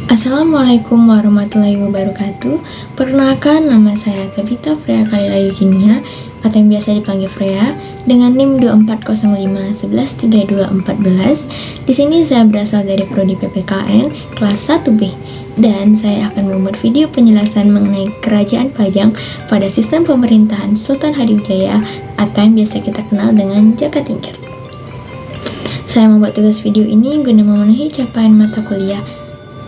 Assalamualaikum warahmatullahi wabarakatuh. Perkenalkan, nama saya Tabita Freya Kalila Eugenia atau yang biasa dipanggil Freya dengan NIM 2405113214. Di sini saya berasal dari prodi PPKN kelas 1B dan saya akan membuat video penjelasan mengenai kerajaan Pajang pada sistem pemerintahan Sultan Hadiwijaya atau yang biasa kita kenal dengan Jaka Tingkir. Saya membuat tugas video ini guna memenuhi capaian mata kuliah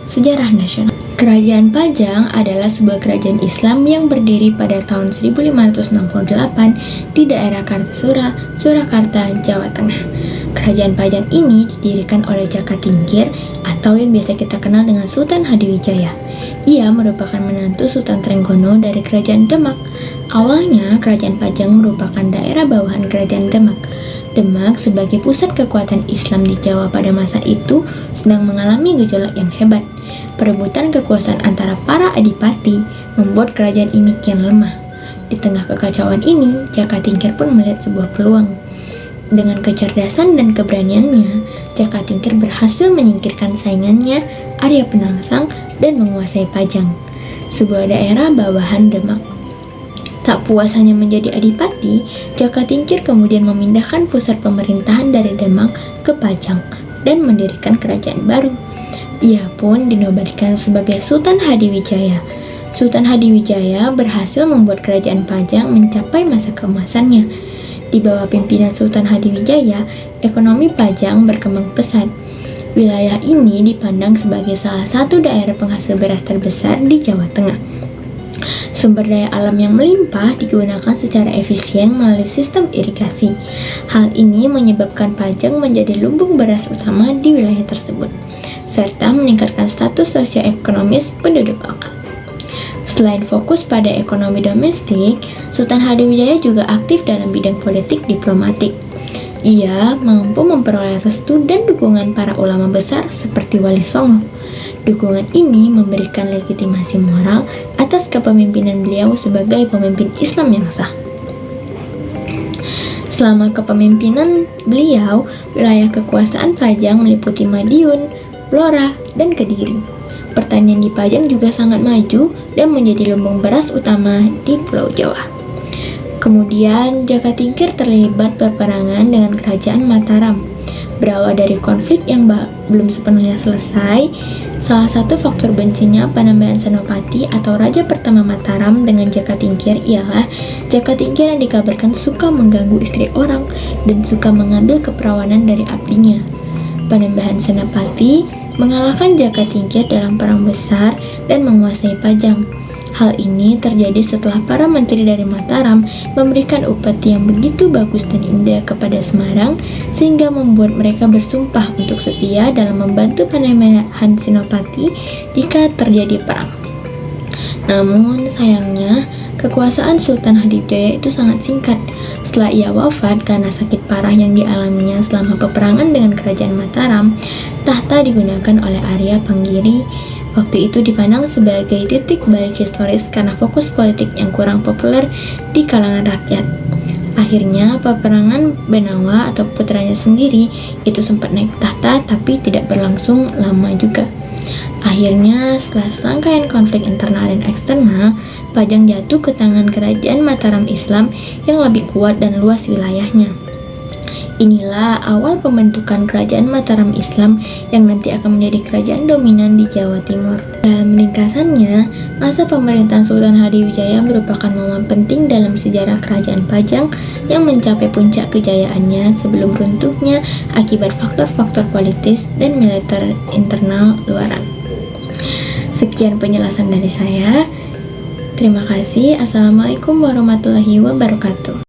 Sejarah Nasional. Kerajaan Pajang adalah sebuah kerajaan Islam yang berdiri pada tahun 1568 di daerah Kartasura, Surakarta, Jawa Tengah. Kerajaan Pajang ini didirikan oleh Jaka Tingkir atau yang biasa kita kenal dengan Sultan Hadiwijaya. Ia merupakan menantu Sultan Trenggono dari Kerajaan Demak. Awalnya, Kerajaan Pajang merupakan daerah bawahan Kerajaan Demak. Demak sebagai pusat kekuatan Islam di Jawa pada masa itu sedang mengalami gejolak yang hebat. Perebutan kekuasaan antara para adipati membuat kerajaan ini kian lemah. Di tengah kekacauan ini, Jaka Tingkir pun melihat sebuah peluang. Dengan kecerdasan dan keberaniannya, Jaka Tingkir berhasil menyingkirkan saingannya Arya Penangsang dan menguasai Pajang, sebuah daerah bawahan Demak. Tak puas hanya menjadi adipati, Jaka Tingkir kemudian memindahkan pusat pemerintahan dari Demak ke Pajang dan mendirikan kerajaan baru. Ia pun dinobatkan sebagai Sultan Hadiwijaya. Sultan Hadiwijaya berhasil membuat kerajaan Pajang mencapai masa keemasannya. Di bawah pimpinan Sultan Hadiwijaya, ekonomi Pajang berkembang pesat. Wilayah ini dipandang sebagai salah satu daerah penghasil beras terbesar di Jawa Tengah. Sumber daya alam yang melimpah digunakan secara efisien melalui sistem irigasi. Hal ini menyebabkan Pajang menjadi lumbung beras utama di wilayah tersebut, serta meningkatkan status sosioekonomis penduduk lokal. Selain fokus pada ekonomi domestik, Sultan Hadiwijaya juga aktif dalam bidang politik diplomatik. Ia mampu memperoleh restu dan dukungan para ulama besar seperti Wali Songo. Dukungan ini memberikan legitimasi moral atas kepemimpinan beliau sebagai pemimpin Islam yang sah. Selama kepemimpinan beliau, wilayah kekuasaan Pajang meliputi Madiun, Blora, dan Kediri. Pertanian di Pajang juga sangat maju dan menjadi lumbung beras utama di Pulau Jawa. Kemudian, Jaka Tingkir terlibat peperangan dengan Kerajaan Mataram. Berawal dari konflik yang belum sepenuhnya selesai, salah satu faktor bencinya Panembahan Senopati atau Raja pertama Mataram dengan Jaka Tingkir ialah Jaka Tingkir yang dikabarkan suka mengganggu istri orang dan suka mengambil keperawanan dari abdinya. Panembahan Senopati mengalahkan Jaka Tingkir dalam perang besar dan menguasai Pajang. Hal ini terjadi setelah para menteri dari Mataram memberikan upeti yang begitu bagus dan indah kepada Semarang, sehingga membuat mereka bersumpah untuk setia dalam membantu Panembahan Senopati jika terjadi perang. Namun sayangnya, kekuasaan Sultan Hadiwijaya itu sangat singkat. Setelah ia wafat karena sakit parah yang dialaminya selama peperangan dengan Kerajaan Mataram, tahta digunakan oleh Arya Panggiri. Waktu itu dipandang sebagai titik balik historis karena fokus politik yang kurang populer di kalangan rakyat. Akhirnya, peperangan Benawa atau putranya sendiri itu sempat naik tahta tapi tidak berlangsung lama juga. Akhirnya, setelah serangkaian konflik internal dan eksternal, Pajang jatuh ke tangan Kerajaan Mataram Islam yang lebih kuat dan luas wilayahnya. Inilah awal pembentukan Kerajaan Mataram Islam yang nanti akan menjadi kerajaan dominan di Jawa Timur. Dalam ringkasannya, masa pemerintahan Sultan Hadiwijaya merupakan momen penting dalam sejarah Kerajaan Pajang yang mencapai puncak kejayaannya sebelum runtuhnya akibat faktor-faktor politis dan militer internal luaran. Sekian penjelasan dari saya. Terima kasih. Assalamualaikum warahmatullahi wabarakatuh.